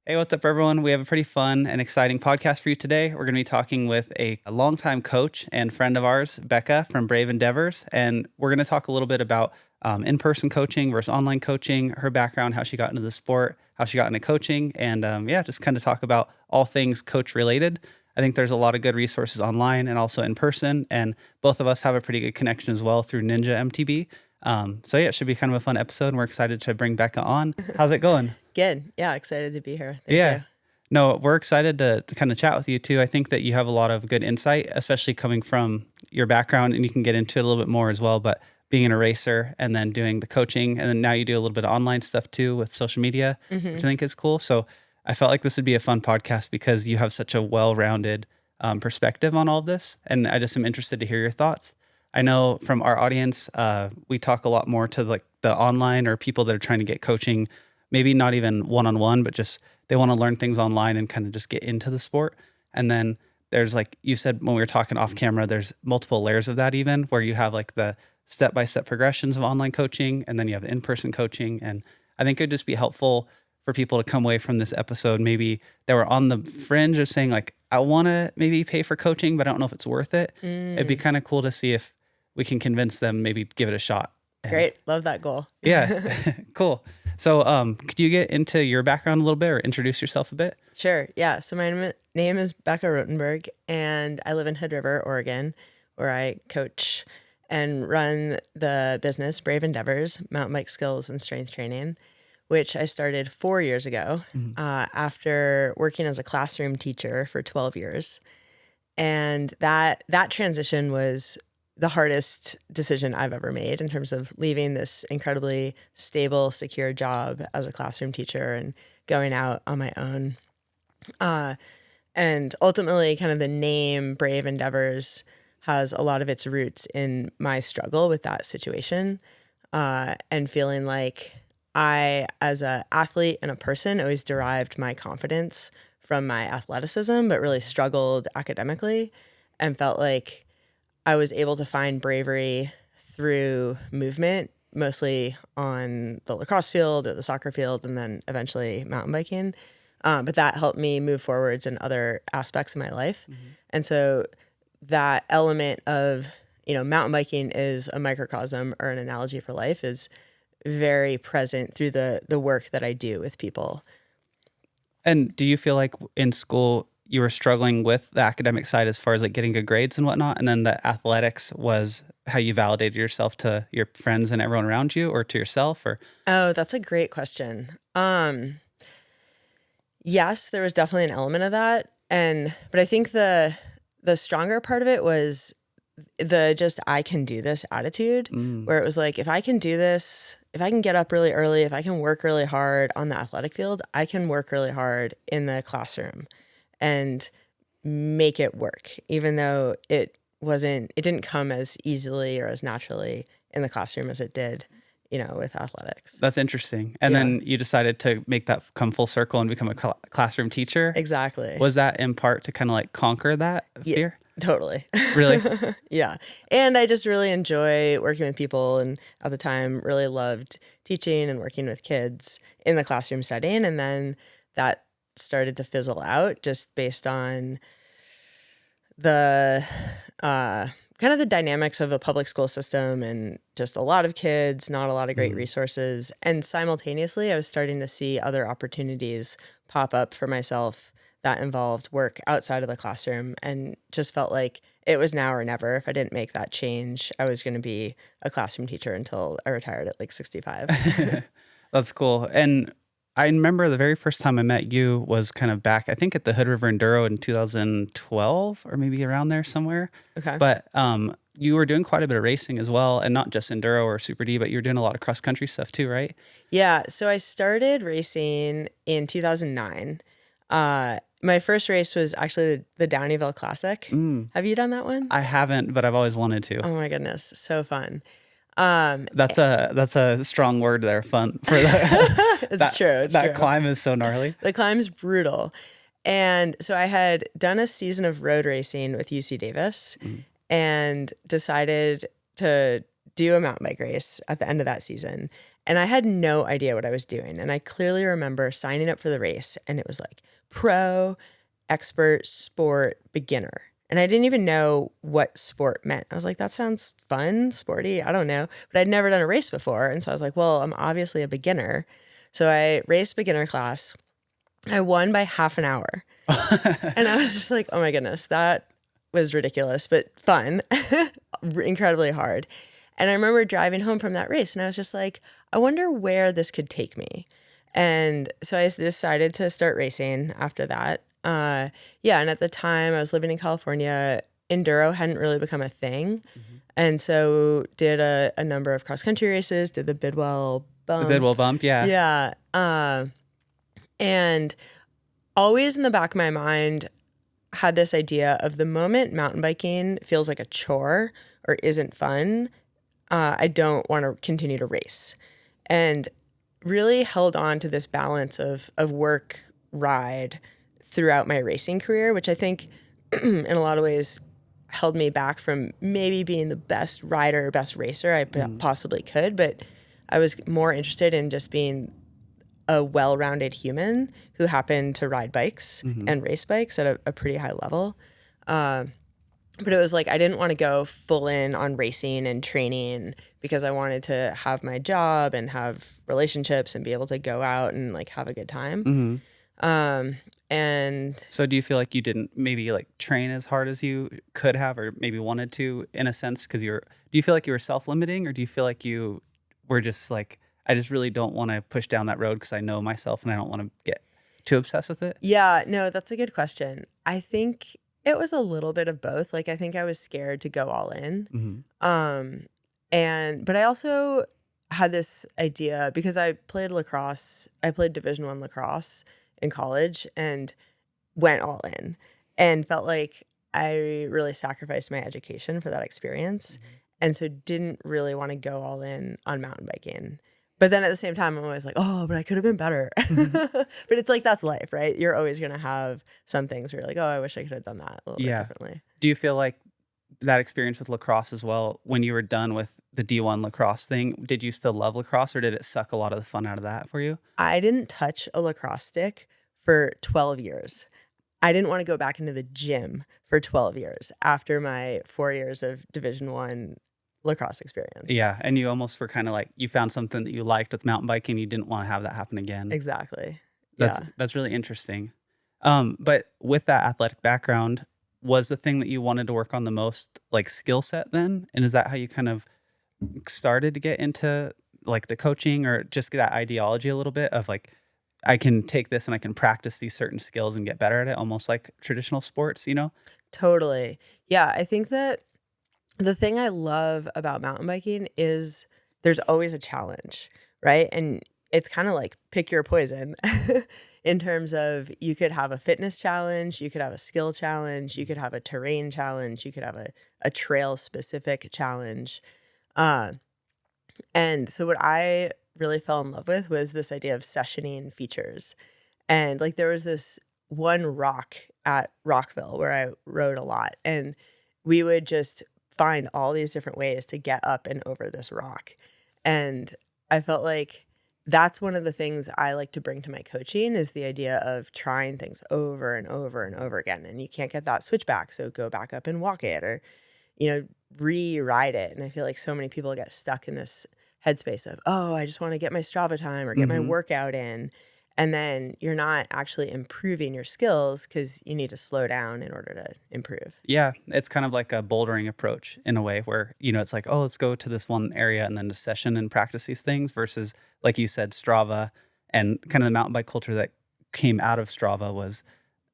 Hey, what's up, everyone? We have a pretty fun and exciting podcast for you today. We're going to be talking with a longtime coach and friend of ours, Bekah from Brave Endeavors. And we're going to talk a little bit about in-person coaching versus online coaching, her background, how she got into the sport, how she got into coaching, and just kind of talk about all things coach related. I think there's a lot of good resources online and also in person. And both of us have a pretty good connection as well through Ninja MTB. It should be kind of a fun episode. And we're excited to bring Bekah on. How's it going? Good. Yeah, excited to be here. Thank you. No, we're excited to kind of chat with you too. I think that you have a lot of good insight, especially coming from your background, and you can get into it a little bit more as well. But being an eraser and then doing the coaching, and then now you do a little bit of online stuff too with social media, which I think is cool. So I felt like this would be a fun podcast because you have such a well-rounded perspective on all of this. And I just am interested to hear your thoughts. I know from our audience, we talk a lot more to like the online or people that are trying to get coaching, maybe not even one-on-one, but just they want to learn things online and kind of just get into the sport. And then there's, like you said, when we were talking off camera, there's multiple layers of that even, where you have like the step-by-step progressions of online coaching, and then you have the in-person coaching. And I think it would just be helpful for people to come away from this episode, maybe they were on the fringe of saying like, I want to maybe pay for coaching, but I don't know if it's worth it. It'd be kind of cool to see if we can convince them, maybe give it a shot. Great. Love that goal. Yeah. Cool. So could you get into your background a little bit or introduce yourself a bit? Sure. Yeah. So my name is Bekah Rottenberg, and I live in Hood River, Oregon, where I coach and run the business Brave Endeavors, mountain bike skills and strength training, which I started 4 years ago after working as a classroom teacher for 12 years. And that transition was the hardest decision I've ever made in terms of leaving this incredibly stable, secure job as a classroom teacher and going out on my own. And ultimately, kind of the name Brave Endeavors has a lot of its roots in my struggle with that situation, and feeling like I, as an athlete and a person, always derived my confidence from my athleticism, but really struggled academically and felt like I was able to find bravery through movement, mostly on the lacrosse field or the soccer field, and then eventually mountain biking. But that helped me move forwards in other aspects of my life. And so that element of, mountain biking is a microcosm or an analogy for life is very present through the work that I do with people. And do you feel like in school you were struggling with the academic side as far as like getting good grades and whatnot, and then the athletics was how you validated yourself to your friends and everyone around you, or to yourself? Or Oh, that's a great question. Yes, there was definitely an element of that, but I think the stronger part of it was the just I can do this attitude, where it was like, if I can do this, if I can get up really early, if I can work really hard on the athletic field, I can work really hard in the classroom and make it work, even though it didn't come as easily or as naturally in the classroom as it did, with athletics. That's interesting. And then you decided to make that come full circle and become a classroom teacher. Exactly. Was that in part to kind of like conquer that fear? Totally. Really? Yeah. And I just really enjoy working with people, and at the time really loved teaching and working with kids in the classroom setting. And then that started to fizzle out just based on the kind of the dynamics of a public school system, and just a lot of kids, not a lot of great resources. And simultaneously, I was starting to see other opportunities pop up for myself that involved work outside of the classroom, and just felt like it was now or never. If I didn't make that change, I was going to be a classroom teacher until I retired at like 65. That's cool. And I remember the very first time I met you was kind of back, I think at the Hood River Enduro in 2012, or maybe around there somewhere. Okay. But you were doing quite a bit of racing as well, and not just Enduro or Super D, but you were doing a lot of cross country stuff too, right? Yeah. So I started racing in 2009. My first race was actually the Downeyville Classic. Have you done that one? I haven't, but I've always wanted to. Oh my goodness. So fun. That's a strong word there. Fun for that. It's true. That climb is so gnarly. The climb's brutal. And so I had done a season of road racing with UC Davis and decided to do a mountain bike race at the end of that season. And I had no idea what I was doing. And I clearly remember signing up for the race, and it was like pro, expert, sport, beginner. And I didn't even know what sport meant. I was like, that sounds fun, sporty. I don't know. But I'd never done a race before. And so I was like, well, I'm obviously a beginner. So I raced beginner class. I won by half an hour. And I was just like, oh my goodness, that was ridiculous, but fun, incredibly hard. And I remember driving home from that race, and I was just like, I wonder where this could take me. And so I decided to start racing after that. Yeah, and at the time I was living in California. Enduro hadn't really become a thing. And so did a number of cross-country races, did the Bidwell The Bump. Bidwell Bump, yeah. Yeah. And always in the back of my mind had this idea of the moment mountain biking feels like a chore or isn't fun, I don't want to continue to race. And really held on to this balance of work, ride throughout my racing career, which I think in a lot of ways held me back from maybe being the best rider, best racer I possibly could. But I was more interested in just being a well-rounded human who happened to ride bikes and race bikes at a pretty high level. But it was like I didn't want to go full in on racing and training because I wanted to have my job and have relationships and be able to go out and like have a good time. And So do you feel like you didn't maybe like train as hard as you could have or maybe wanted to in a sense because do you feel like you were self-limiting or do you feel like you were just like, I just really don't want to push down that road because I know myself and I don't want to get too obsessed with it? yeah, no, that's a good question. I think it was a little bit of both. Like I think I was scared to go all in. But I also had this idea because I played lacrosse. I played Division I lacrosse in college and went all in and felt like I really sacrificed my education for that experience. And so didn't really want to go all in on mountain biking. But then at the same time, I'm always like, oh, but I could have been better. But it's like, that's life, right? You're always going to have some things where you're like, oh, I wish I could have done that a little bit differently. Do you feel like that experience with lacrosse as well, when you were done with the D1 lacrosse thing, did you still love lacrosse or did it suck a lot of the fun out of that for you? I didn't touch a lacrosse stick for 12 years. I didn't want to go back into the gym for 12 years after my 4 years of Division I lacrosse experience. Yeah, and you almost were kind of like, you found something that you liked with mountain biking, you didn't want to have that happen again. Exactly. That's really interesting. But with that athletic background, was the thing that you wanted to work on the most like skill set then? And is that how you kind of started to get into like the coaching or just that ideology a little bit of like, I can take this and I can practice these certain skills and get better at it, almost like traditional sports, you know? Totally. Yeah, I think that the thing I love about mountain biking is there's always a challenge, right? And it's kind of like pick your poison in terms of you could have a fitness challenge, you could have a skill challenge, you could have a terrain challenge, you could have a trail specific challenge. And so what I really fell in love with was this idea of sessioning features. And like there was this one rock at Rockville where I rode a lot and we would just find all these different ways to get up and over this rock. And I felt like that's one of the things I like to bring to my coaching is the idea of trying things over and over and over again. And you can't get that switchback. So go back up and walk it or, rewrite it. And I feel like so many people get stuck in this headspace of, oh, I just want to get my Strava time or get my workout in. And then you're not actually improving your skills because you need to slow down in order to improve. Yeah, it's kind of like a bouldering approach in a way where, it's like, oh, let's go to this one area and then a session and practice these things versus, like you said, Strava and kind of the mountain bike culture that came out of Strava was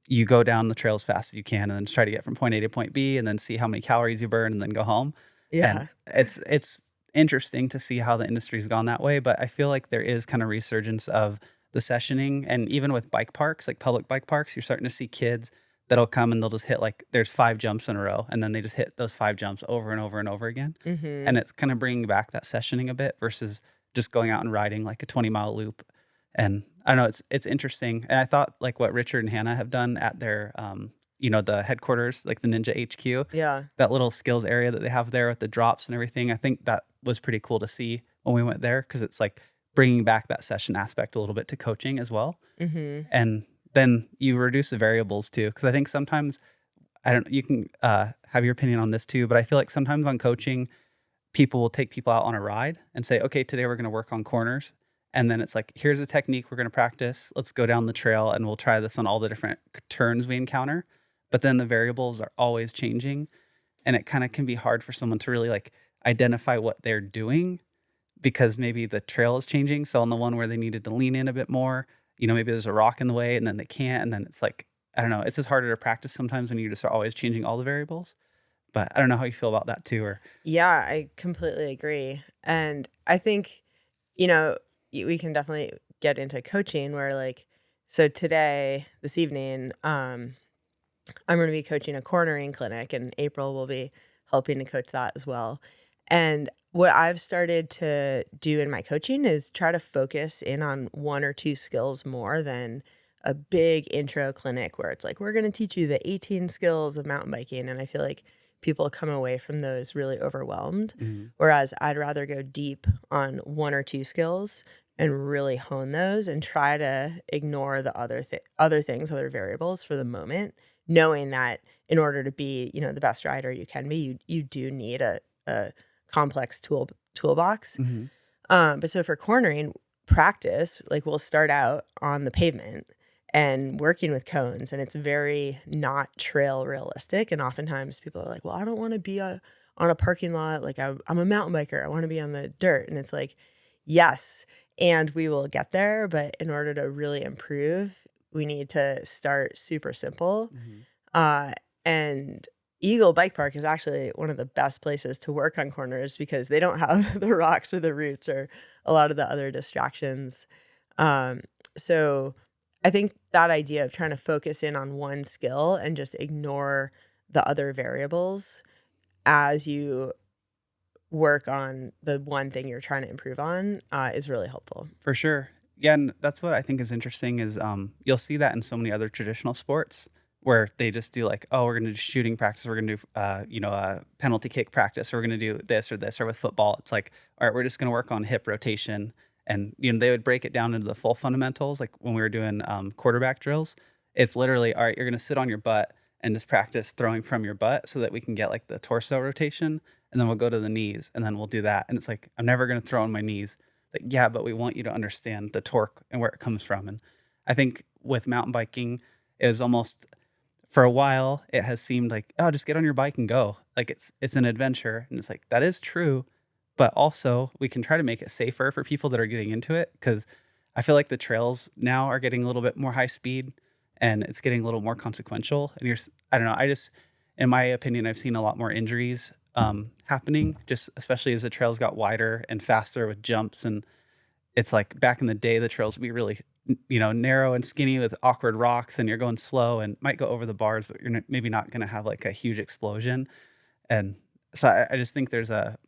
you go down the trail as fast as you can and then try to get from point A to point B and then see how many calories you burn and then go home. Yeah. And it's interesting to see how the industry's gone that way, but I feel like there is kind of resurgence of the sessioning. And even with bike parks, like public bike parks, you're starting to see kids that'll come and they'll just hit like there's 5 jumps in a row and then they just hit those 5 jumps over and over and over again. And it's kind of bringing back that sessioning a bit versus just going out and riding like a 20-mile loop. And I don't know, it's interesting. And I thought like what Richard and Hannah have done at their the headquarters, like the Ninja HQ, that little skills area that they have there with the drops and everything, I think that was pretty cool to see when we went there because it's like bringing back that session aspect a little bit to coaching as well. Mm-hmm. And then you reduce the variables too. Cause I think sometimes, I don't, you can have your opinion on this too, but I feel like sometimes on coaching, people will take people out on a ride and say, okay, today we're going to work on corners. And then it's like, here's a technique we're going to practice. Let's go down the trail and we'll try this on all the different turns we encounter. But then the variables are always changing. And it kind of can be hard for someone to really like identify what they're doing because maybe the trail is changing. So on the one where they needed to lean in a bit more, maybe there's a rock in the way and then they can't. And then it's like, I don't know, it's just harder to practice sometimes when you just are always changing all the variables. But I don't know how you feel about that too. Or Yeah, I completely agree. And I think, we can definitely get into coaching where like, so today, this evening, I'm going to be coaching a cornering clinic, and April will be helping to coach that as well. And what I've started to do in my coaching is try to focus in on one or two skills more than a big intro clinic where it's like, we're going to teach you the 18 skills of mountain biking. And I feel like people come away from those really overwhelmed. mm-hmm. Whereas I'd rather go deep on one or two skills and really hone those and try to ignore the other things, other variables for the moment, knowing that in order to be, the best rider you can be, you do need a complex toolbox. Mm-hmm. But so for cornering practice, like we'll start out on the pavement and working with cones, and it's very not trail realistic. And oftentimes people are like, well, I don't want to be on a parking lot. Like I'm a mountain biker. I want to be on the dirt. And it's like, yes, and we will get there. But in order to really improve, we need to start super simple. Mm-hmm. And Eagle Bike Park is actually one of the best places to work on corners because they don't have the rocks or the roots or a lot of the other distractions. So I think that idea of trying to focus in on one skill and just ignore the other variables as you work on the one thing you're trying to improve on is really helpful. For sure. Yeah, and that's what I think is interesting is you'll see that in so many other traditional sports where they just do like, oh, we're going to do shooting practice, we're going to do penalty kick practice, or we're going to do this or this, or with football, it's like, all right, we're just going to work on hip rotation. And they would break it down into the full fundamentals, like when we were doing quarterback drills. It's literally, all right, you're going to sit on your butt and just practice throwing from your butt so that we can get like the torso rotation, and then we'll go to the knees, and then we'll do that. And it's like, I'm never going to throw on my knees. Like, yeah, but we want you to understand the torque and where it comes from. And I think with mountain biking, it was almost, for a while, it has seemed like, oh, just get on your bike and go. Like it's an adventure. And it's like, that is true. But also we can try to make it safer for people that are getting into it. Cause I feel like the trails now are getting a little bit more high speed and it's getting a little more consequential. And I don't know. In my opinion, I've seen a lot more injuries happening, just especially as the trails got wider and faster with jumps. And it's like back in the day, the trails would be really, narrow and skinny with awkward rocks, and you're going slow and might go over the bars, but you're maybe not going to have like a huge explosion. And so I just think there's a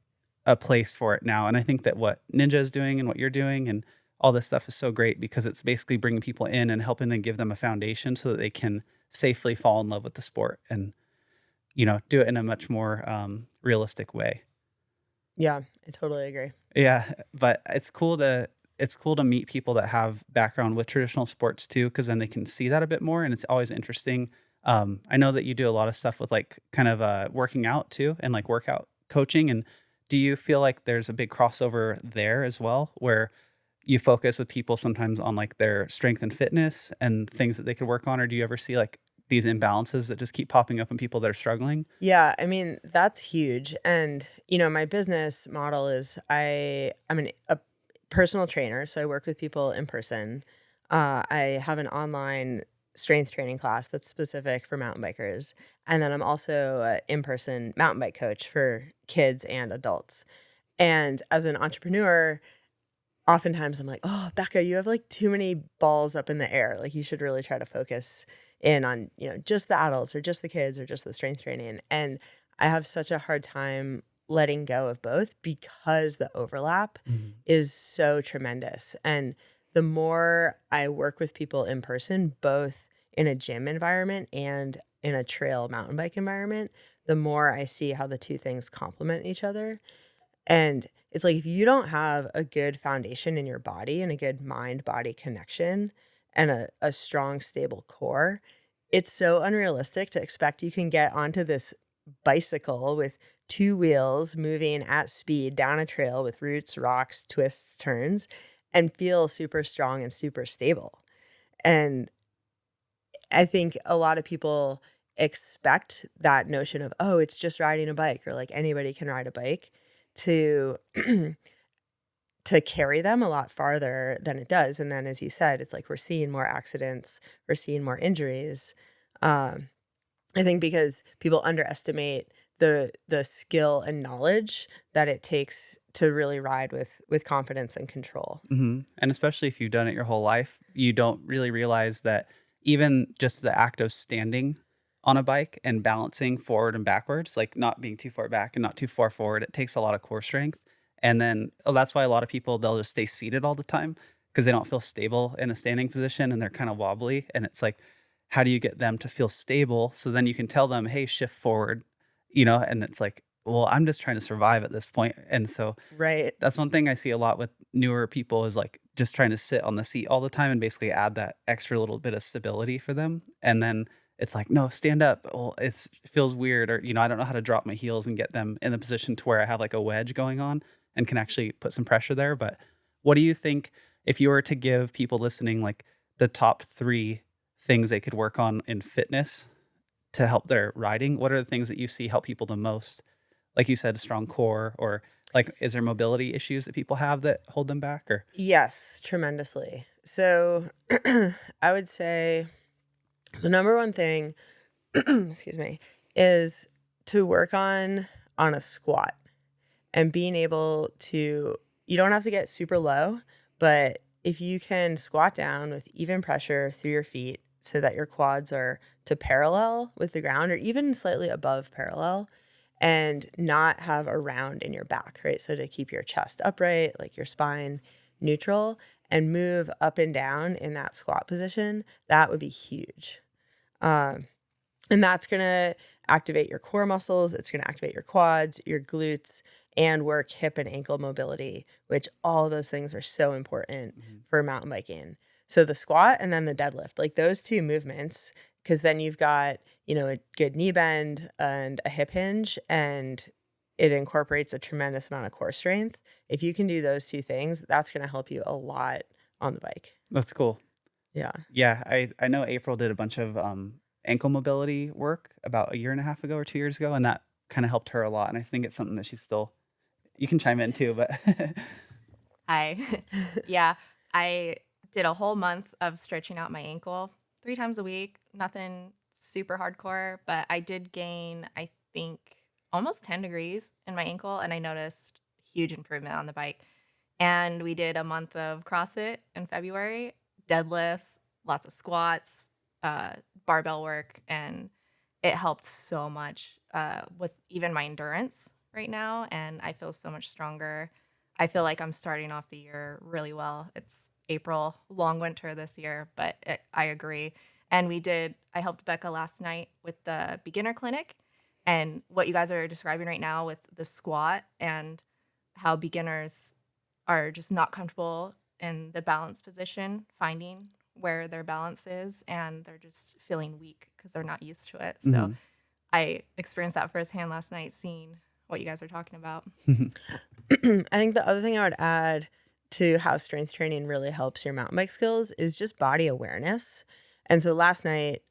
place for it now. And I think that what Ninja is doing and what you're doing and all this stuff is so great because it's basically bringing people in and helping them, give them a foundation so that they can safely fall in love with the sport and, do it in a much more realistic way. Yeah, I totally agree. Yeah. But it's cool to meet people that have background with traditional sports too, because then they can see that a bit more. And it's always interesting. I know that you do a lot of stuff with like kind of working out too and like workout coaching. And do you feel like there's a big crossover there as well, where you focus with people sometimes on like their strength and fitness and things that they could work on? Or do you ever see like these imbalances that just keep popping up in people that are struggling? Yeah, I mean, that's huge. And, my business model is I'm a personal trainer, so I work with people in person. I have an online strength training class that's specific for mountain bikers. And then I'm also an in-person mountain bike coach for kids and adults. And as an entrepreneur, oftentimes I'm like, oh, Bekah, you have like too many balls up in the air. Like you should really try to focus in on, just the adults or just the kids or just the strength training. And I have such a hard time letting go of both because the overlap is so tremendous. And the more I work with people in person, both in a gym environment and in a trail mountain bike environment, the more I see how the two things complement each other. And it's like if you don't have a good foundation in your body and a good mind-body connection and a strong, stable core, it's so unrealistic to expect you can get onto this bicycle with two wheels moving at speed down a trail with roots, rocks, twists, turns, and feel super strong and super stable. And I think a lot of people expect that notion of, oh, it's just riding a bike, or like anybody can ride a bike, to to carry them a lot farther than it does. And then, as you said, it's like we're seeing more accidents, we're seeing more injuries. Um, I think because people underestimate the skill and knowledge that it takes to really ride with confidence and control. And especially if you've done it your whole life, you don't really realize that even just the act of standing on a bike and balancing forward and backwards, like not being too far back and not too far forward, it takes a lot of core strength. And then that's why a lot of people, they'll just stay seated all the time because they don't feel stable in a standing position and they're kind of wobbly. And it's like, how do you get them to feel stable? So then you can tell them, hey, shift forward, and it's like, well, I'm just trying to survive at this point. And so Right. that's one thing I see a lot with newer people is like just trying to sit on the seat all the time and basically add that extra little bit of stability for them. And then it's like, no, stand up. Well, it feels weird, or I don't know how to drop my heels and get them in the position to where I have like a wedge going on and can actually put some pressure there. But what do you think if you were to give people listening like the top 3 things they could work on in fitness to help their riding? What are the things that you see help people the most? Like you said, a strong core, or like, is there mobility issues that people have that hold them back? Or Yes, tremendously. So I would say the number one thing, excuse me, is to work on a squat and being able to, you don't have to get super low, but if you can squat down with even pressure through your feet so that your quads are to parallel with the ground or even slightly above parallel, and not have a round in your back, right? So to keep your chest upright, like your spine neutral, and move up and down in that squat position, that would be huge. And that's going to activate your core muscles. It's going to activate your quads, your glutes, and work hip and ankle mobility, which all of those things are so important for mountain biking. So the squat and then the deadlift, like those two movements, because then you've got, a good knee bend and a hip hinge, and it incorporates a tremendous amount of core strength. If you can do those two things, that's going to help you a lot on the bike. that's cool. Yeah. Yeah, I know April did a bunch of ankle mobility work about a year and a half ago or 2 years ago, and that kind of helped her a lot. And I think it's something that she's still. You can chime in too, but Yeah, I did a whole month of stretching out my ankle 3 times a week. Nothing super hardcore, but I did gain, I think, almost 10 degrees in my ankle, and I noticed huge improvement on the bike. And we did a month of CrossFit in February, deadlifts, lots of squats, barbell work, and it helped so much with even my endurance right now, and I feel so much stronger. I feel like I'm starting off the year really well. It's April, long winter this year, but I agree. And I helped Becca last night with the beginner clinic, and what you guys are describing right now with the squat and how beginners are just not comfortable in the balance position, finding where their balance is, and they're just feeling weak because they're not used to it. So I experienced that firsthand last night, seeing what you guys are talking about. I think the other thing I would add to how strength training really helps your mountain bike skills is just body awareness. And so last night,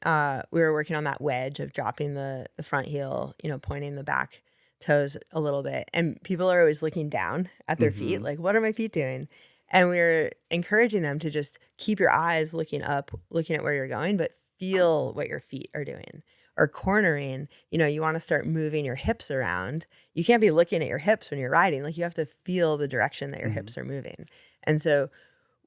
we were working on that wedge of dropping the front heel, pointing the back toes a little bit. And people are always looking down at their feet, like, what are my feet doing? And we were encouraging them to just keep your eyes looking up, looking at where you're going, but feel what your feet are doing. Or cornering, you want to start moving your hips around. You can't be looking at your hips when you're riding. Like, you have to feel the direction that your hips are moving. And so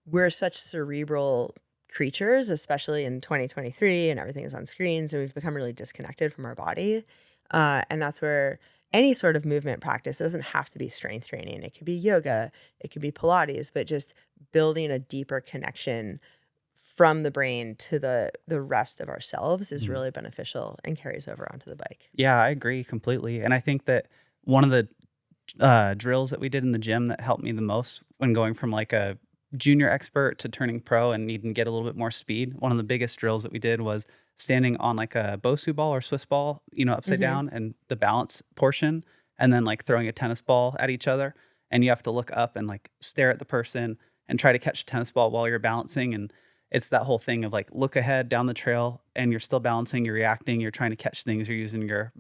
we're such cerebral creatures, especially in 2023, and everything is on screens, and we've become really disconnected from our body. And that's where any sort of movement practice doesn't have to be strength training. It could be yoga, it could be Pilates, but just building a deeper connection from the brain to the rest of ourselves is really beneficial and carries over onto the bike. yeah, I agree completely. And I think that one of the drills that we did in the gym that helped me the most when going from like a junior expert to turning pro and needing to get a little bit more speed. One of the biggest drills that we did was standing on like a Bosu ball or Swiss ball, upside down, and the balance portion, and then like throwing a tennis ball at each other. And you have to look up and like stare at the person and try to catch a tennis ball while you're balancing. And it's that whole thing of like look ahead down the trail and you're still balancing, you're reacting, you're trying to catch things, you're using your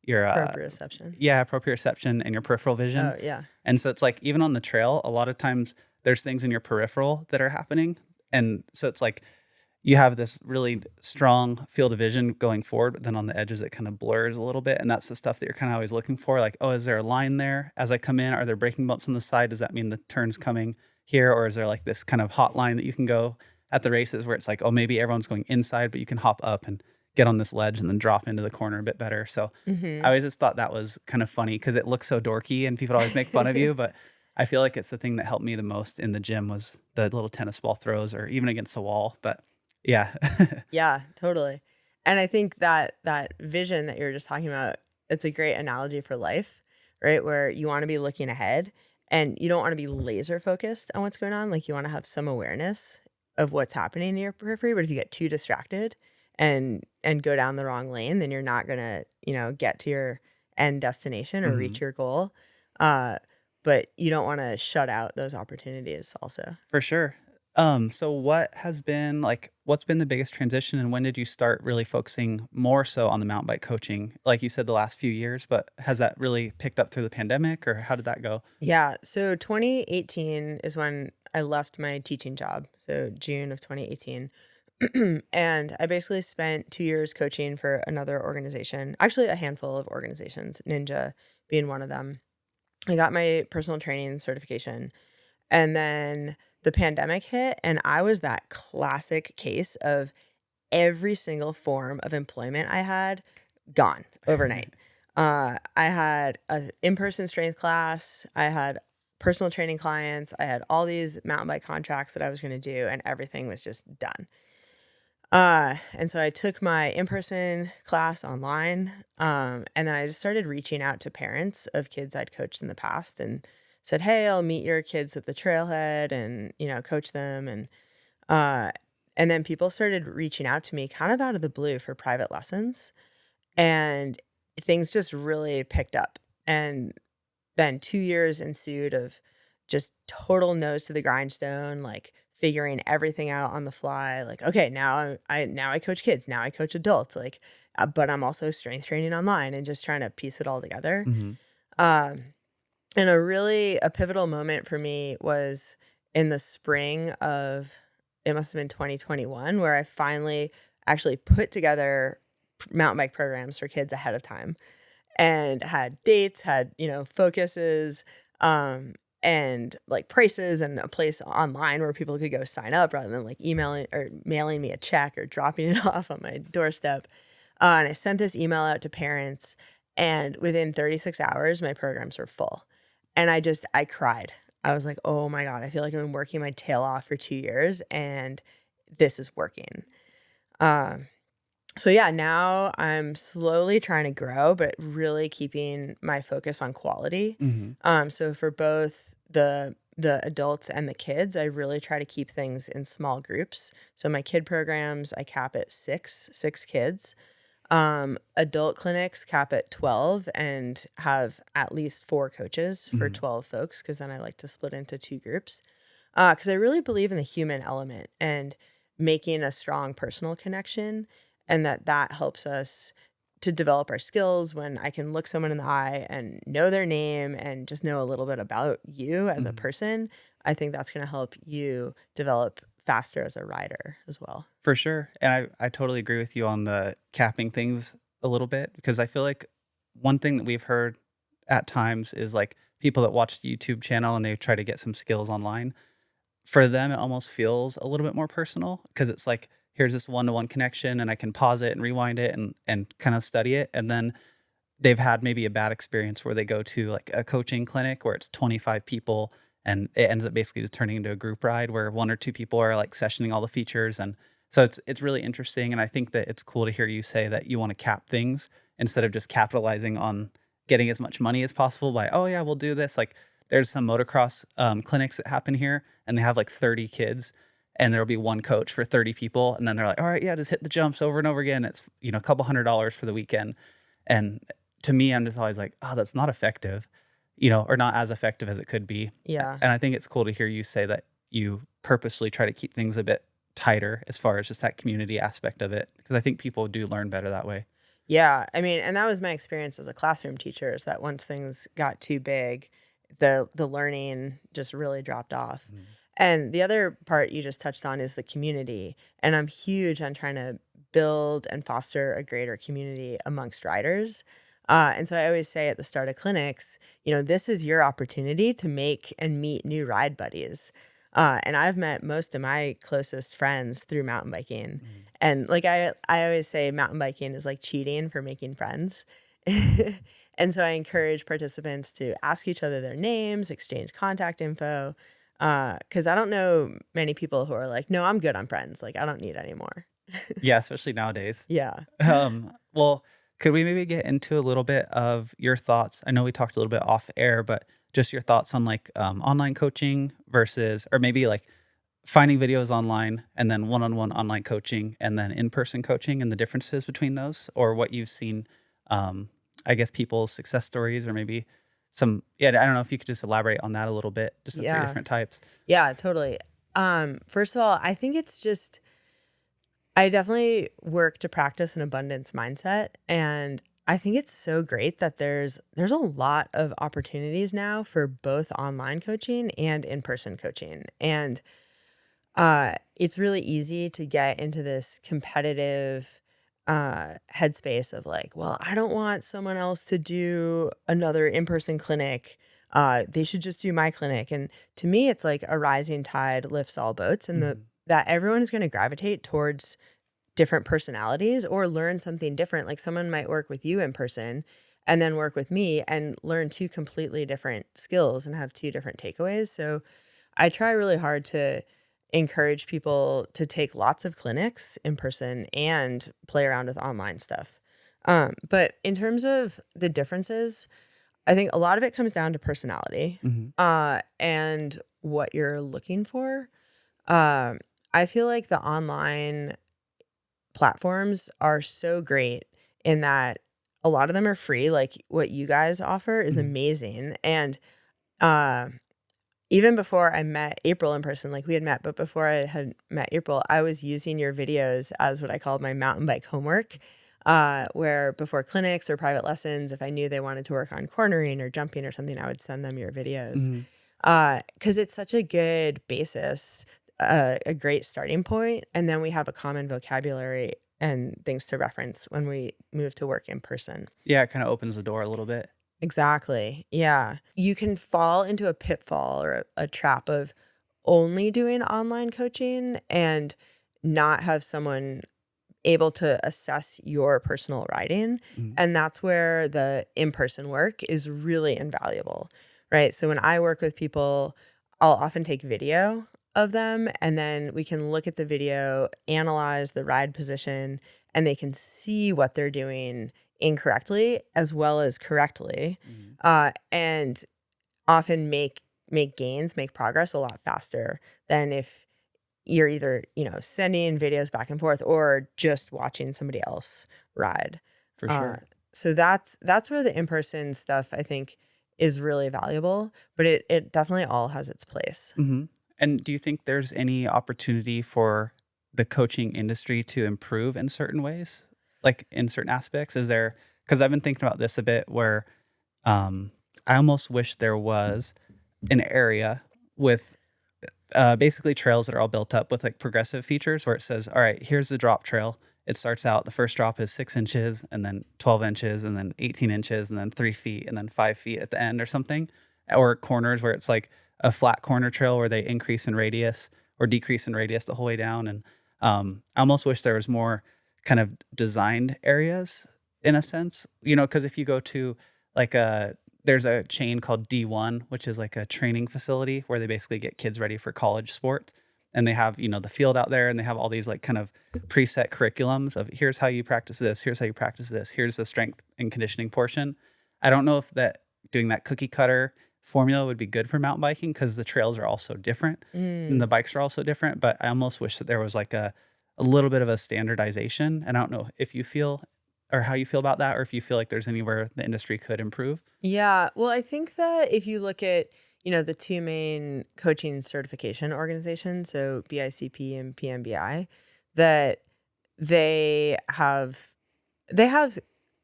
Proprioception. proprioception and your peripheral vision. Oh, yeah. And so it's like even on the trail, a lot of times there's things in your peripheral that are happening. And so it's like you have this really strong field of vision going forward, but then on the edges it kind of blurs a little bit. And that's the stuff that you're kind of always looking for. Like, oh, is there a line there as I come in? Are there braking bumps on the side? Does that mean the turn's coming here? Or is there like this kind of hot line that you can go at the races where it's like, oh, maybe everyone's going inside, but you can hop up and get on this ledge and then drop into the corner a bit better. So I always just thought that was kind of funny because it looks so dorky and people always make fun of you. But I feel like it's the thing that helped me the most in the gym was the little tennis ball throws or even against the wall. But yeah. Yeah, totally. And I think that vision that you're just talking about, it's a great analogy for life, right? Where you want to be looking ahead and you don't want to be laser focused on what's going on. Like you want to have some awareness of what's happening in your periphery. But if you get too distracted and go down the wrong lane, then you're not going to, get to your end destination or reach your goal. But you don't want to shut out those opportunities also. For sure. So what's been the biggest transition and when did you start really focusing more so on the mountain bike coaching? Like you said, the last few years, but has that really picked up through the pandemic or how did that go? Yeah. So 2018 is when I left my teaching job. So June of 2018. And I basically spent 2 years coaching for another organization, actually a handful of organizations, Ninja being one of them. I got my personal training certification and then the pandemic hit and I was that classic case of every single form of employment I had gone overnight. I had an in-person strength class. I had personal training clients. I had all these mountain bike contracts that I was going to do and everything was just done. And so I took my in-person class online. And then I just started reaching out to parents of kids I'd coached in the past and said, hey, I'll meet your kids at the trailhead and, coach them. And then people started reaching out to me kind of out of the blue for private lessons and things just really picked up. And then 2 years ensued of just total nose to the grindstone, like figuring everything out on the fly. Like, okay, now I coach kids, now I coach adults, like, but I'm also strength training online and just trying to piece it all together. And a pivotal moment for me was in the spring of, it must have been 2021, where I finally actually put together mountain bike programs for kids ahead of time and had dates, had, focuses, and like prices and a place online where people could go sign up rather than like emailing or mailing me a check or dropping it off on my doorstep. And I sent this email out to parents and within 36 hours, my programs were full. And I cried. I was like, oh my God, I feel like I've been working my tail off for 2 years and this is working. So yeah, now I'm slowly trying to grow, but really keeping my focus on quality. So for both the adults and the kids, I really try to keep things in small groups. So my kid programs, I cap at six kids. Adult clinics cap at 12 and have at least 4 coaches for 12 folks because then I like to split into 2 groups because I really believe in the human element and making a strong personal connection and that helps us to develop our skills when I can look someone in the eye and know their name and just know a little bit about you as a person. I think that's going to help you develop faster as a rider as well. For sure. And I totally agree with you on the capping things a little bit because I feel like one thing that we've heard at times is like people that watch the YouTube channel and they try to get some skills online. For them, it almost feels a little bit more personal because it's like, here's this one-to-one connection and I can pause it and rewind it and kind of study it. And then they've had maybe a bad experience where they go to like a coaching clinic where it's 25 people and it ends up basically just turning into a group ride where 1 or 2 people are like sessioning all the features. And so it's really interesting. And I think that it's cool to hear you say that you want to cap things instead of just capitalizing on getting as much money as possible by, oh yeah, we'll do this. Like there's some motocross clinics that happen here, and they have like 30 kids, and there'll be one coach for 30 people. And then they're like, all right, yeah, just hit the jumps over and over again. It's, a couple $100 for the weekend. And to me, I'm just always like, oh, that's not effective, or not as effective as it could be. Yeah. And I think it's cool to hear you say that you purposely try to keep things a bit tighter as far as just that community aspect of it, because I think people do learn better that way. Yeah. I mean, and that was my experience as a classroom teacher, is that once things got too big, the learning just really dropped off. And the other part you just touched on is the community. And I'm huge on trying to build and foster a greater community amongst riders. And so I always say at the start of clinics, this is your opportunity to make and meet new ride buddies. And I've met most of my closest friends through mountain biking. And like I always say, mountain biking is like cheating for making friends. And so I encourage participants to ask each other their names, exchange contact info, because I don't know many people who are like, no, I'm good on friends. Like, I don't need any more. Yeah, especially nowadays. Yeah. Well, could we maybe get into a little bit of your thoughts? I know we talked a little bit off air, but just your thoughts on like online coaching versus, or maybe like finding videos online and then one-on-one online coaching and then in-person coaching and the differences between those, or what you've seen, I guess, people's success stories, or maybe some, I don't know if you could just elaborate on that a little bit, just the three different types. Yeah, totally. First of all, I think I definitely work to practice an abundance mindset. And I think it's so great that there's a lot of opportunities now for both online coaching and in-person coaching. And it's really easy to get into this competitive headspace of like, well, I don't want someone else to do another in-person clinic. They should just do my clinic. And to me, it's like a rising tide lifts all boats, and that everyone is going to gravitate towards different personalities or learn something different. Like someone might work with you in person and then work with me and learn two completely different skills and have two different takeaways. So I try really hard to encourage people to take lots of clinics in person and play around with online stuff. But in terms of the differences, I think a lot of it comes down to personality and what you're looking for. I feel like the online platforms are so great in that a lot of them are free. Like what you guys offer is amazing. And even before I met April in person, like we had met, but before I had met April, I was using your videos as what I called my mountain bike homework, where before clinics or private lessons, if I knew they wanted to work on cornering or jumping or something, I would send them your videos. Because it's such a good basis, a great starting point. And then we have a common vocabulary and things to reference when we move to work in person. Yeah, it kind of opens the door a little bit. Exactly. Yeah. You can fall into a pitfall or a trap of only doing online coaching and not have someone able to assess your personal riding. And that's where the in-person work is really invaluable, right? So when I work with people, I'll often take video of them, and then we can look at the video, analyze the ride position, and they can see what they're doing incorrectly as well as correctly, and often make gains, make progress a lot faster than if you're either sending videos back and forth or just watching somebody else ride. For sure. So that's where the in-person stuff I think is really valuable, but it definitely all has its place. And do you think there's any opportunity for the coaching industry to improve in certain ways, like in certain aspects? Is there, because I've been thinking about this a bit, where I almost wish there was an area with basically trails that are all built up with like progressive features where it says, all right, here's the drop trail. It starts out, the first drop is 6 inches and then 12 inches and then 18 inches and then 3 feet and then 5 feet at the end or something. Or corners where it's like a flat corner trail where they increase in radius or decrease in radius the whole way down. And I almost wish there was more kind of designed areas in a sense, because if you go to like there's a chain called D1, which is like a training facility where they basically get kids ready for college sports. And they have, the field out there, and they have all these like kind of preset curriculums of here's how you practice this, here's how you practice this, here's the strength and conditioning portion. I don't know if that doing that cookie cutter formula would be good for mountain biking because the trails are also different and the bikes are also different. But I almost wish that there was like a little bit of a standardization. And I don't know if you feel or how you feel about that, or if you feel like there's anywhere the industry could improve. Yeah. Well, I think that if you look at, the two main coaching certification organizations, so BICP and PMBI, that they have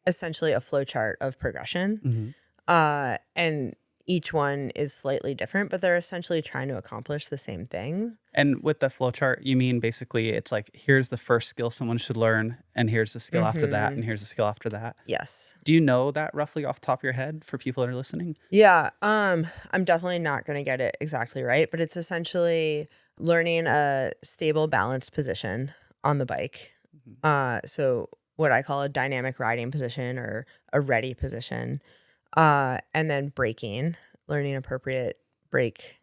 essentially a flow chart of progression. And each one is slightly different, but they're essentially trying to accomplish the same thing. And with the flow chart, you mean basically it's like, here's the first skill someone should learn, and here's the skill after that, and here's the skill after that. Yes. Do you know that roughly off the top of your head for people that are listening? Yeah. I'm definitely not going to get it exactly right, but it's essentially learning a stable, balanced position on the bike. So what I call a dynamic riding position or a ready position. And then braking, learning appropriate brake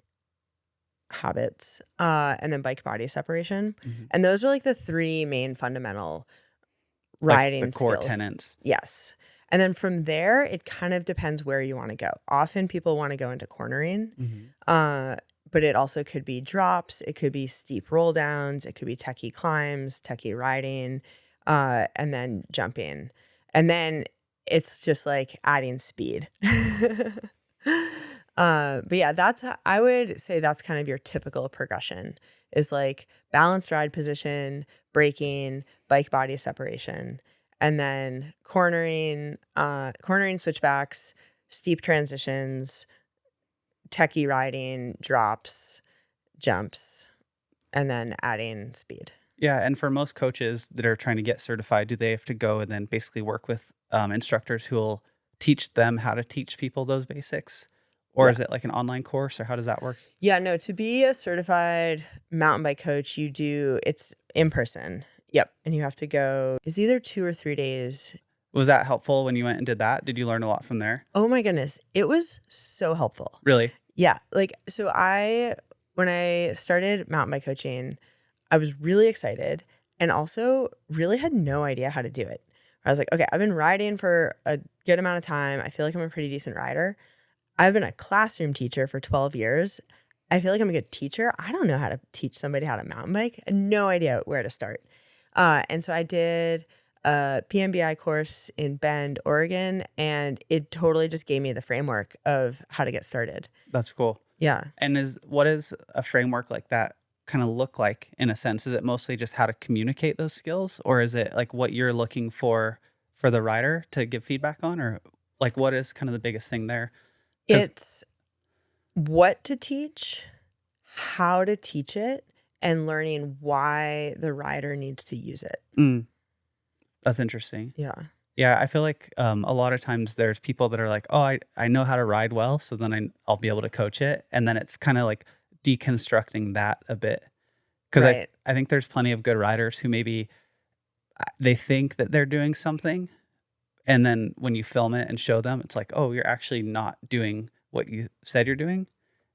habits, and then bike body separation. And those are like the three main fundamental riding like the core skills. tenets. Yes. And then from there, it kind of depends where you want to go. Often people want to go into cornering, but it also could be drops. It could be steep roll downs. It could be techie climbs, techie riding, and then jumping. And then it's just like adding speed. But yeah, I would say that's kind of your typical progression is like balanced ride position, braking, bike body separation, and then cornering switchbacks, steep transitions, techie riding, drops, jumps, and then adding speed. Yeah, and for most coaches that are trying to get certified, do they have to go and then basically work with instructors who will teach them how to teach people those basics? Or is it like an online course, or how does that work? Yeah, no, to be a certified mountain bike coach, it's in person. Yep. And you have to go, it's either 2 or 3 days. Was that helpful when you went and did that? Did you learn a lot from there? Oh my goodness. It was so helpful. Really? Yeah. Like, so when I started mountain bike coaching, I was really excited and also really had no idea how to do it. I was like, okay, I've been riding for a good amount of time. I feel like I'm a pretty decent rider. I've been a classroom teacher for 12 years. I feel like I'm a good teacher. I don't know how to teach somebody how to mountain bike. I had no idea where to start. And so I did a PMBI course in Bend, Oregon, and it totally just gave me the framework of how to get started. That's cool. Yeah. And what is a framework like that kind of look like in a sense? Is it mostly just how to communicate those skills, or is it like what you're looking for the rider to give feedback on, or like what is kind of the biggest thing there? It's what to teach, how to teach it, and learning why the rider needs to use it. That's interesting. Yeah. Yeah, I feel like a lot of times there's people that are like, oh, I know how to ride well, so then I'll be able to coach it. And then it's kind of like deconstructing that a bit. Because Right. I think there's plenty of good riders who maybe they think that they're doing something. And then when you film it and show them, it's like, oh, you're actually not doing what you said you're doing.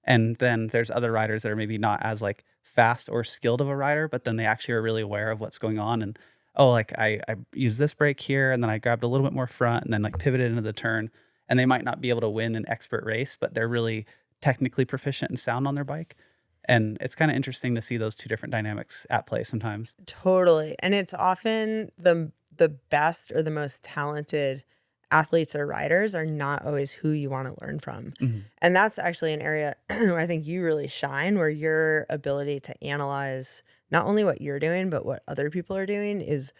And then there's other riders that are maybe not as like fast or skilled of a rider, but then they actually are really aware of what's going on. And oh, like I used this brake here, and then I grabbed a little bit more front, and then like pivoted into the turn. And they might not be able to win an expert race, but they're really technically proficient and sound on their bike. And it's kind of interesting to see those two different dynamics at play sometimes. Totally. And it's often the best or the most talented athletes or riders are not always who you want to learn from. And that's actually an area where I think you really shine, where your ability to analyze not only what you're doing, but what other people are doing is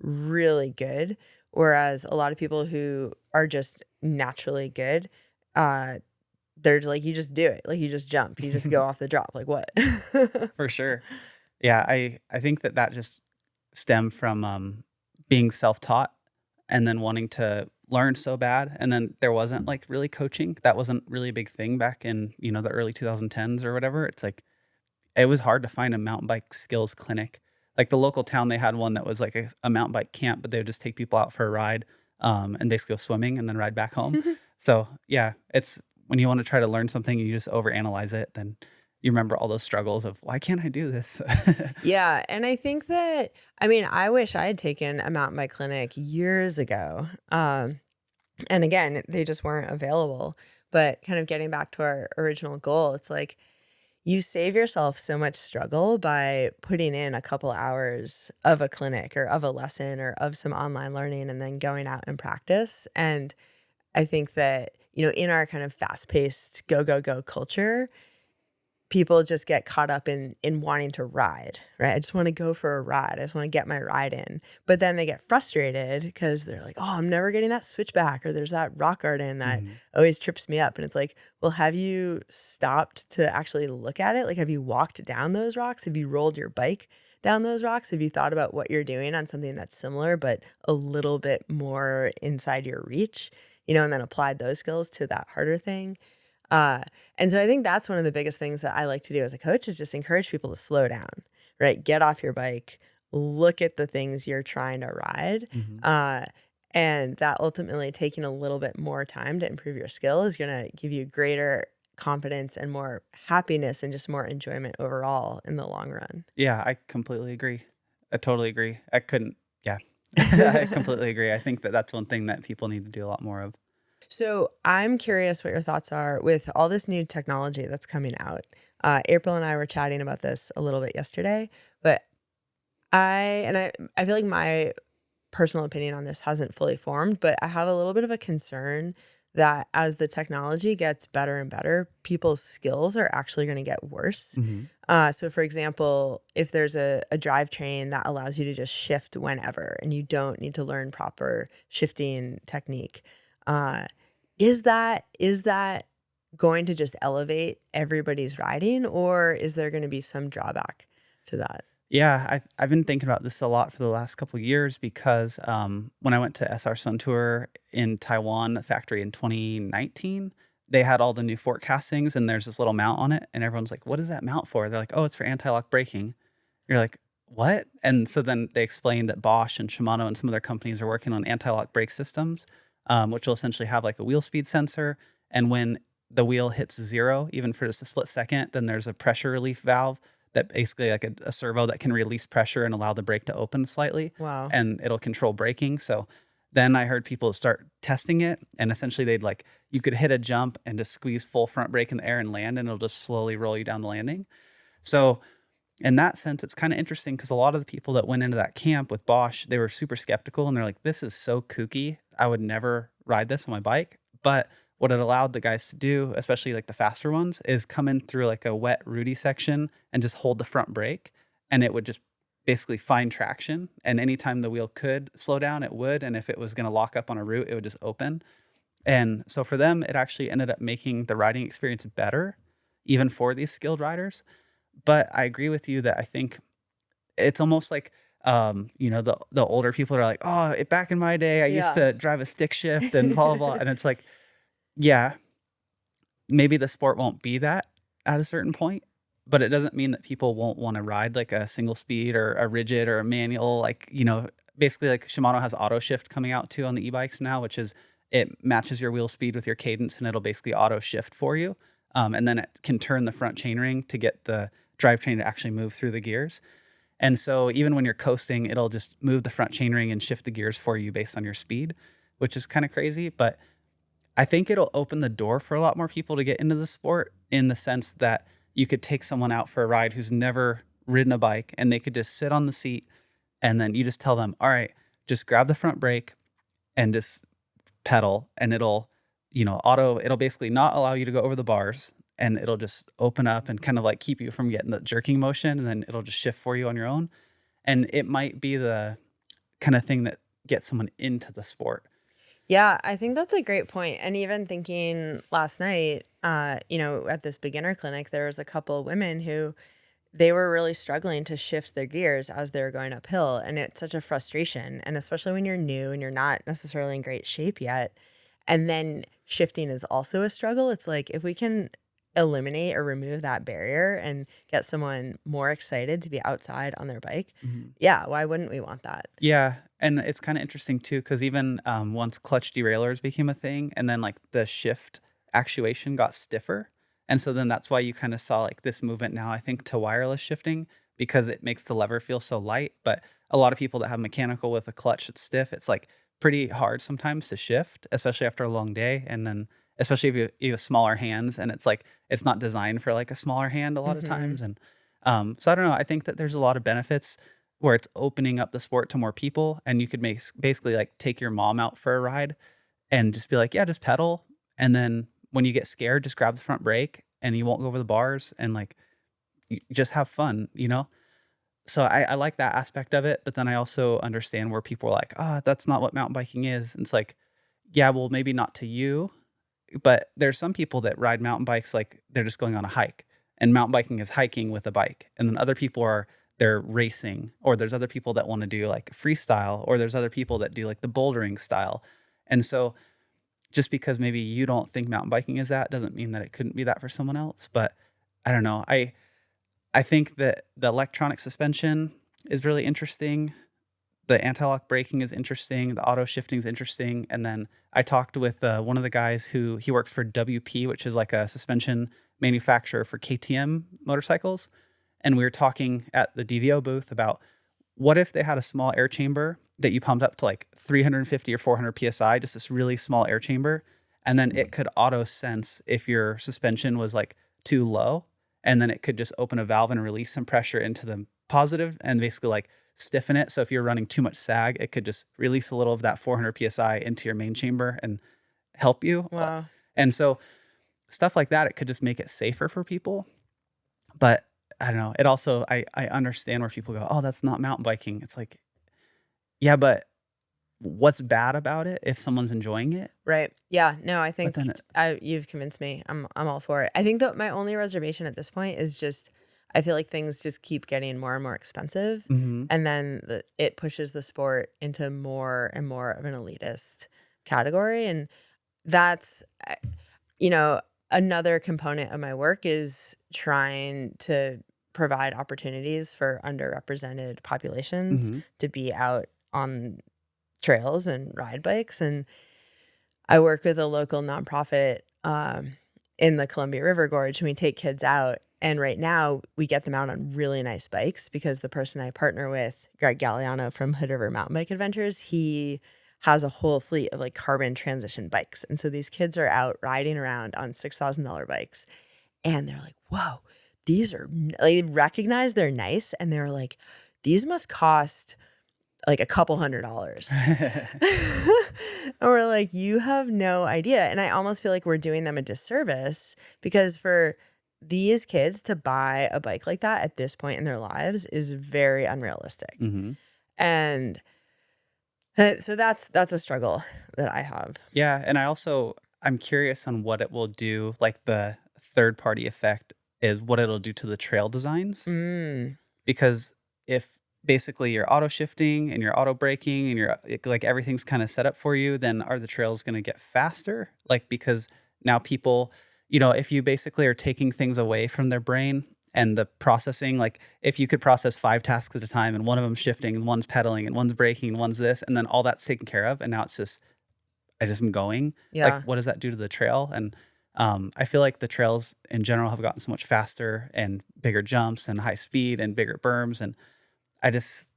really good. Whereas a lot of people who are just naturally good, there's like, you just do it. Like you just jump, you just go off the drop. Like what? For sure. Yeah, I think that just stemmed from being self-taught and then wanting to learn so bad. And then there wasn't like really coaching. That wasn't really a big thing back in, the early 2010s or whatever. It's like, it was hard to find a mountain bike skills clinic. Like the local town, they had one that was like a mountain bike camp, but they would just take people out for a ride and basically go swimming and then ride back home. So yeah, it's when you want to try to learn something and you just overanalyze it, then you remember all those struggles of why can't I do this? Yeah. And I think that, I wish I had taken a mountain bike clinic years ago. And again, they just weren't available. But kind of getting back to our original goal, it's like you save yourself so much struggle by putting in a couple hours of a clinic or of a lesson or of some online learning and then going out and practice. And I think that, in our kind of fast-paced go, go, go culture, people just get caught up in wanting to ride, right? I just want to go for a ride. I just want to get my ride in. But then they get frustrated because they're like, oh, I'm never getting that switchback, or there's that rock garden that always trips me up. And it's like, well, have you stopped to actually look at it? Like, have you walked down those rocks? Have you rolled your bike down those rocks? Have you thought about what you're doing on something that's similar, but a little bit more inside your reach, and then applied those skills to that harder thing? And so I think that's one of the biggest things that I like to do as a coach is just encourage people to slow down, right? Get off your bike, look at the things you're trying to ride. And that ultimately taking a little bit more time to improve your skill is going to give you greater confidence and more happiness and just more enjoyment overall in the long run. Yeah, I completely agree. I totally agree. I completely agree. I think that that's one thing that people need to do a lot more of. So I'm curious what your thoughts are with all this new technology that's coming out. April and I were chatting about this a little bit yesterday, but I feel like my personal opinion on this hasn't fully formed, but I have a little bit of a concern that as the technology gets better and better, people's skills are actually going to get worse. So for example, if there's a drivetrain that allows you to just shift whenever and you don't need to learn proper shifting technique, is that going to just elevate everybody's riding, or is there going to be some drawback to that? Yeah, I've been thinking about this a lot for the last couple of years because when I went to SR Sun Tour in Taiwan factory in 2019, they had all the new fork castings and there's this little mount on it. And everyone's like, what is that mount for? They're like, oh, it's for anti-lock braking. You're like, what? And so then they explained that Bosch and Shimano and some other companies are working on anti-lock brake systems, which will essentially have like a wheel speed sensor. And when the wheel hits zero, even for just a split second, then there's a pressure relief valve that basically like a servo that can release pressure and allow the brake to open slightly. Wow. And it'll control braking. So then I heard people start testing it, and essentially you could hit a jump and just squeeze full front brake in the air and land, and it'll just slowly roll you down the landing. So in that sense, it's kind of interesting because a lot of the people that went into that camp with Bosch, they were super skeptical and they're like, this is so kooky. I would never ride this on my bike. But what it allowed the guys to do, especially like the faster ones, is come in through like a wet, rooty section and just hold the front brake, and it would just basically find traction. And anytime the wheel could slow down, it would. And if it was going to lock up on a route, it would just open. And so for them, it actually ended up making the riding experience better, even for these skilled riders. But I agree with you that I think it's almost like, the older people are like, oh, back in my day, I used to drive a stick shift and blah, blah, blah. And it's like, yeah, maybe the sport won't be that at a certain point, but it doesn't mean that people won't want to ride like a single speed or a rigid or a manual. Like, basically like Shimano has auto shift coming out too on the e-bikes now, which is it matches your wheel speed with your cadence and it'll basically auto shift for you. And then it can turn the front chainring to get the drivetrain to actually move through the gears. And so even when you're coasting, it'll just move the front chainring and shift the gears for you based on your speed, which is kind of crazy. But I think it'll open the door for a lot more people to get into the sport, in the sense that you could take someone out for a ride who's never ridden a bike and they could just sit on the seat, and then you just tell them, all right, just grab the front brake and just pedal, and it'll basically not allow you to go over the bars, and it'll just open up and kind of like keep you from getting the jerking motion, and then it'll just shift for you on your own. And it might be the kind of thing that gets someone into the sport. Yeah, I think that's a great point. And even thinking last night, at this beginner clinic, there was a couple of women who they were really struggling to shift their gears as they were going uphill. And it's such a frustration. And especially when you're new and you're not necessarily in great shape yet. And then shifting is also a struggle. It's like, if we can eliminate or remove that barrier and get someone more excited to be outside on their bike, yeah, why wouldn't we want that? Yeah. And it's kind of interesting too, because even once clutch derailleurs became a thing, and then like the shift actuation got stiffer. And so then that's why you kind of saw like this movement now, I think, to wireless shifting, because it makes the lever feel so light. But a lot of people that have mechanical with a clutch that's stiff, it's like pretty hard sometimes to shift, especially after a long day. And then especially if you have smaller hands, and it's like, it's not designed for like a smaller hand a lot of times. And so I don't know. I think that there's a lot of benefits where it's opening up the sport to more people, and you could basically like take your mom out for a ride and just be like, yeah, just pedal. And then when you get scared, just grab the front brake and you won't go over the bars, and like, you just have fun, you know? So I like that aspect of it. But then I also understand where people are like, oh, that's not what mountain biking is. And it's like, yeah, well, maybe not to you, but there's some people that ride mountain bikes like they're just going on a hike, and mountain biking is hiking with a bike. And then other people they're racing, or there's other people that want to do like freestyle, or there's other people that do like the bouldering style. And so just because maybe you don't think mountain biking is that doesn't mean that it couldn't be that for someone else. But I don't know. I think that the electronic suspension is really interesting. The anti-lock braking is interesting. The auto shifting is interesting. And then I talked with one of the guys who he works for WP, which is like a suspension manufacturer for KTM motorcycles. And we were talking at the DVO booth about what if they had a small air chamber that you pumped up to like 350 or 400 PSI, just this really small air chamber. And then it could auto sense if your suspension was like too low. And then it could just open a valve and release some pressure into the positive and basically like stiffen it. So if you're running too much sag, it could just release a little of that 400 PSI into your main chamber and help you. Wow. And so stuff like that, it could just make it safer for people. But I don't know. It also, I understand where people go, oh, that's not mountain biking. It's like, yeah, but what's bad about it if someone's enjoying it? Right. Yeah. No, I think then you've convinced me. I'm all for it. I think that my only reservation at this point is just I feel like things just keep getting more and more expensive, and then it pushes the sport into more and more of an elitist category, and that's another component of my work is trying to provide opportunities for underrepresented populations to be out on trails and ride bikes. And I work with a local nonprofit in the Columbia River Gorge, and we take kids out. And right now we get them out on really nice bikes because the person I partner with, Greg Galliano from Hood River Mountain Bike Adventures, he has a whole fleet of like carbon transition bikes. And so these kids are out riding around on $6,000 bikes, and they're like, whoa, these are, they recognize they're nice. And they're like, these must cost like a couple $100s. And we're like, you have no idea. And I almost feel like we're doing them a disservice because for these kids to buy a bike like that at this point in their lives is very unrealistic. And so that's a struggle that I have. Yeah. And꯫ I'm curious on what it will do. Like the third party effect is what it'll do to the trail designs. Because if basically you're auto shifting and you're auto braking and you're like everything's kind of set up for you, then are the trails going to get faster? Like, because now people, if you basically are taking things away from their brain and the processing, like if you could process 5 tasks at a time and one of them's shifting and one's pedaling and one's braking and one's this, and then all that's taken care of. And now it's just, I just am going. Yeah. Like, what does that do to the trail? And I feel like the trails in general have gotten so much faster and bigger jumps and high speed and bigger berms. And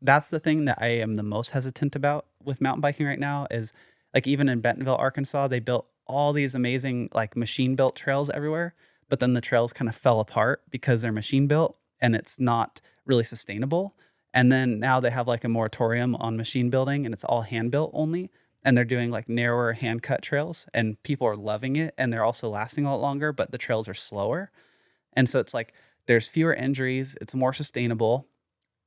that's the thing that I am the most hesitant about with mountain biking right now is like even in Bentonville, Arkansas, they built all these amazing like machine built trails everywhere, but then the trails kind of fell apart because they're machine built and it's not really sustainable. And then now they have like a moratorium on machine building and it's all hand built only. And they're doing like narrower hand cut trails and people are loving it. And they're also lasting a lot longer, but the trails are slower. And so it's like, there's fewer injuries. It's more sustainable,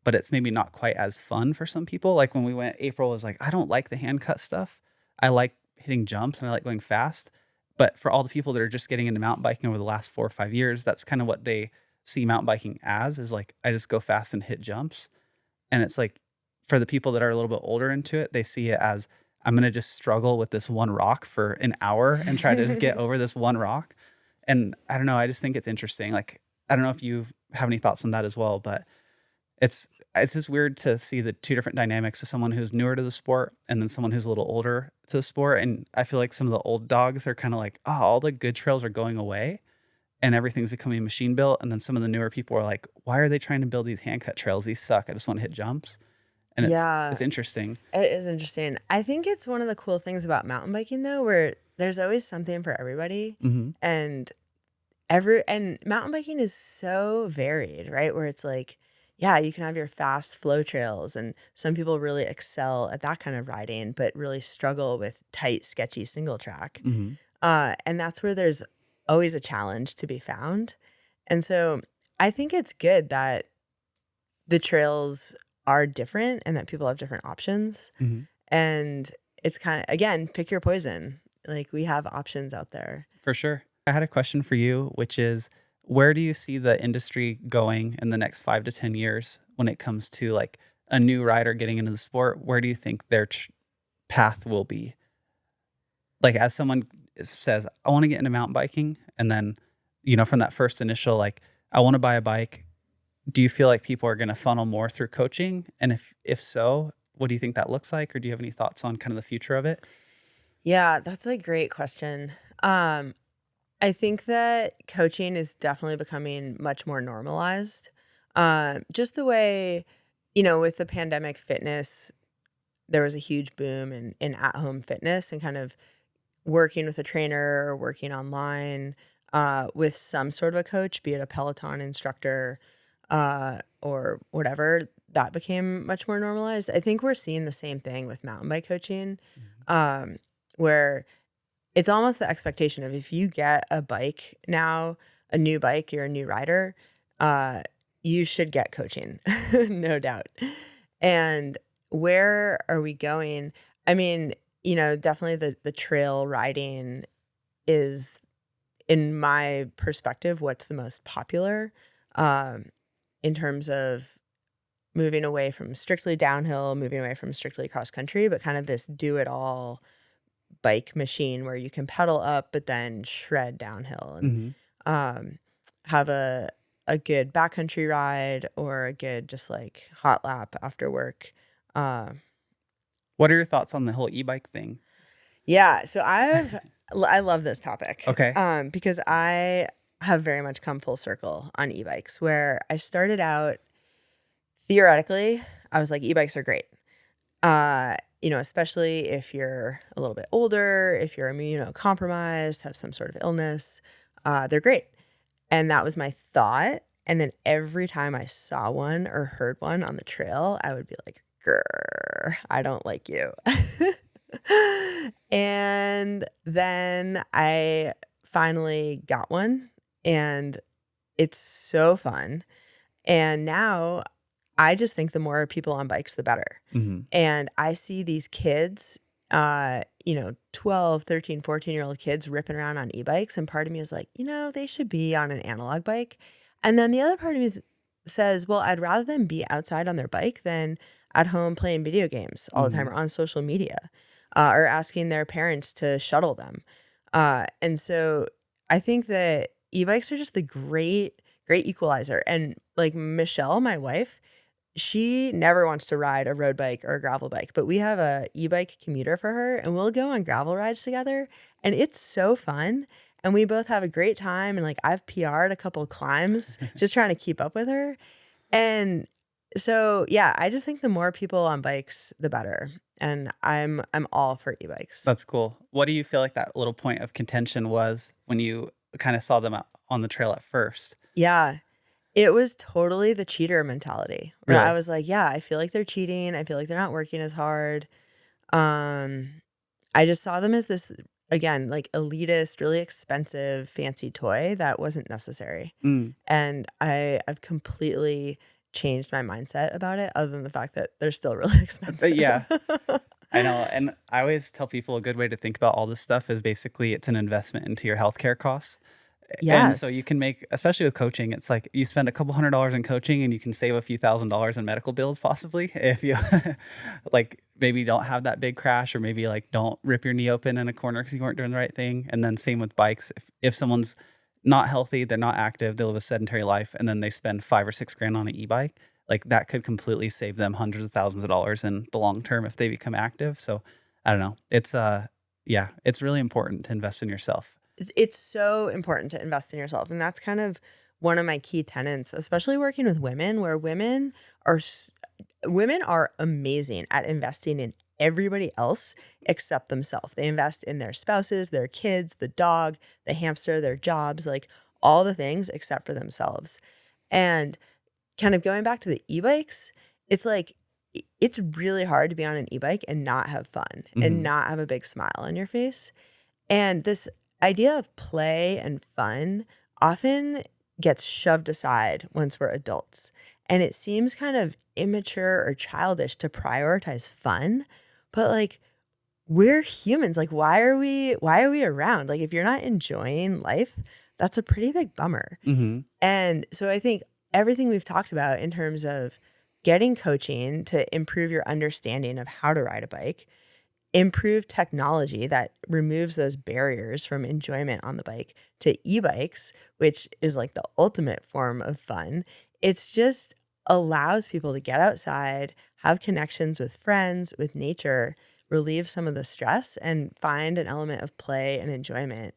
but it's maybe not quite as fun for some people. Like when we went, April was like, I don't like the hand cut stuff. I like hitting jumps and I like going fast. But for all the people that are just getting into mountain biking over the last 4 or 5 years, that's kind of what they see mountain biking as, is like, I just go fast and hit jumps. And it's like, for the people that are a little bit older into it, they see it as, I'm going to just struggle with this one rock for an hour and try to just get over this one rock. And I don't know, I just think it's interesting. Like, I don't know if you have any thoughts on that as well, but it's just weird to see the two different dynamics of someone who's newer to the sport and then someone who's a little older to the sport. And I feel like some of the old dogs are kind of like, oh, all the good trails are going away and everything's becoming machine built. And then some of the newer people are like, why are they trying to build these hand cut trails? These suck. I just want to hit jumps. And Yeah. it's interesting. It is interesting. I think it's one of the cool things about mountain biking though, where there's always something for everybody. And mountain biking is so varied, right? Where it's like, yeah, you can have your fast flow trails, and some people really excel at that kind of riding, but really struggle with tight, sketchy single track. And that's where there's always a challenge to be found. And so I think it's good that the trails are different and that people have different options. And it's kind of, again, pick your poison. Like, we have options out there. For sure. I had a question for you, which is, where do you see the industry going in the next 5 to 10 years when it comes to like a new rider getting into the sport? Where do you think their path will be? Like, as someone says, I want to get into mountain biking, and then, from that first initial, like, I want to buy a bike, do you feel like people are going to funnel more through coaching? And if so, what do you think that looks like? Or do you have any thoughts on kind of the future of it? Yeah, that's a great question. I think that coaching is definitely becoming much more normalized. Just the way, with the pandemic, fitness, there was a huge boom in at-home fitness and kind of working with a trainer or working online with some sort of a coach, be it a Peloton instructor or whatever. That became much more normalized. I think we're seeing the same thing with mountain bike coaching, where it's almost the expectation of, if you get a bike now, a new bike, you're a new rider, you should get coaching, no doubt. And where are we going? I mean, definitely the trail riding is, in my perspective, what's the most popular in terms of moving away from strictly downhill, moving away from strictly cross country, but kind of this do it all bike machine where you can pedal up but then shred downhill and have a good backcountry ride or a good just like hot lap after work. What are your thoughts on the whole e-bike thing? Yeah, so I love this topic. Okay. Because I have very much come full circle on e-bikes, where I started out theoretically, I was like, e-bikes are great. Especially if you're a little bit older, if you're immunocompromised, have some sort of illness, they're great. And that was my thought. And then every time I saw one or heard one on the trail, I would be like, grr, I don't like you. And then I finally got one, and it's so fun. And now I just think the more people on bikes, the better. And I see these kids, 12, 13, 14-year-old kids ripping around on e-bikes. And part of me is like, they should be on an analog bike. And then the other part of me says, well, I'd rather them be outside on their bike than at home playing video games all the time or on social media or asking their parents to shuttle them. And so I think that e-bikes are just the great equalizer. And like Michelle, my wife, she never wants to ride a road bike or a gravel bike, but we have a e-bike commuter for her, and we'll go on gravel rides together, and it's so fun. And we both have a great time. And like, I've PR'd a couple climbs just trying to keep up with her. And so, yeah, I just think the more people on bikes, the better. And I'm all for e-bikes. That's cool. What do you feel like that little point of contention was when you kind of saw them on the trail at first? Yeah, it was totally the cheater mentality, where Really? I was like, yeah, I feel like they're cheating. I feel like they're not working as hard. I just saw them as this, again, like elitist, really expensive, fancy toy that wasn't necessary. And I've completely changed my mindset about it, other than the fact that they're still really expensive. Yeah, I know. And I always tell people a good way to think about all this stuff is basically it's an investment into your healthcare costs. Yes. And so you can make, especially with coaching, it's like you spend a couple $100s in coaching and you can save a few $1,000s in medical bills possibly if you like maybe don't have that big crash, or maybe like don't rip your knee open in a corner because you weren't doing the right thing. And then same with bikes. If someone's not healthy, they're not active, they live a sedentary life, and then they spend $5 or $6 on an e-bike, like that could completely save them hundreds of thousands of dollars in the long term if they become active. So I don't know. It's it's really important to invest in yourself. It's so important to invest in yourself. And that's kind of one of my key tenets, especially working with women, where women are women are amazing at investing in everybody else except themselves. They invest in their spouses, their kids, the dog, the hamster, their jobs, like all the things except for themselves. And kind of going back to the e-bikes, it's like it's really hard to be on an e-bike and not have fun and not have a big smile on your face. And this idea of play and fun often gets shoved aside once we're adults. And it seems kind of immature or childish to prioritize fun, but like we're humans. Like why are we around? Like if you're not enjoying life, that's a pretty big bummer. And so I think everything we've talked about in terms of getting coaching to improve your understanding of how to ride a bike, improve technology that removes those barriers from enjoyment on the bike, to e-bikes, which is like the ultimate form of fun. It's just allows people to get outside, have connections with friends, with nature, relieve some of the stress, and find an element of play and enjoyment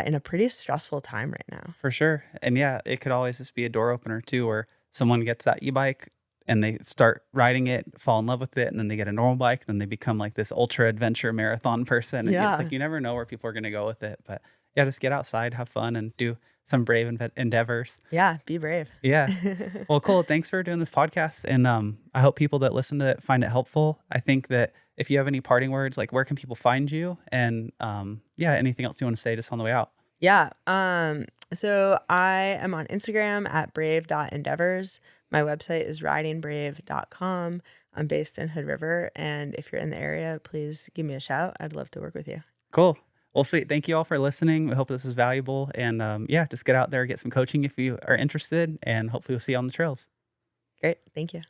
in a pretty stressful time right now. For sure. And yeah, it could always just be a door opener too, where someone gets that e-bike and they start riding it, fall in love with it, and then they get a normal bike, and then they become like this ultra adventure marathon person. And Yeah. it's like you never know where people are going to go with it. But yeah, just get outside, have fun, and do some brave endeavors. Yeah, be brave. Yeah. Well, cool. Thanks for doing this podcast. And I hope people that listen to it find it helpful. I think that if you have any parting words, like where can people find you? And yeah, anything else you want to say just on the way out? Yeah. So I am on Instagram at brave.endeavors. My website is ridingbrave.com. I'm based in Hood River. And if you're in the area, please give me a shout. I'd love to work with you. Cool. Well, sweet. Thank you all for listening. We hope this is valuable. And yeah, just get out there, get some coaching if you are interested. And hopefully we'll see you on the trails. Great. Thank you.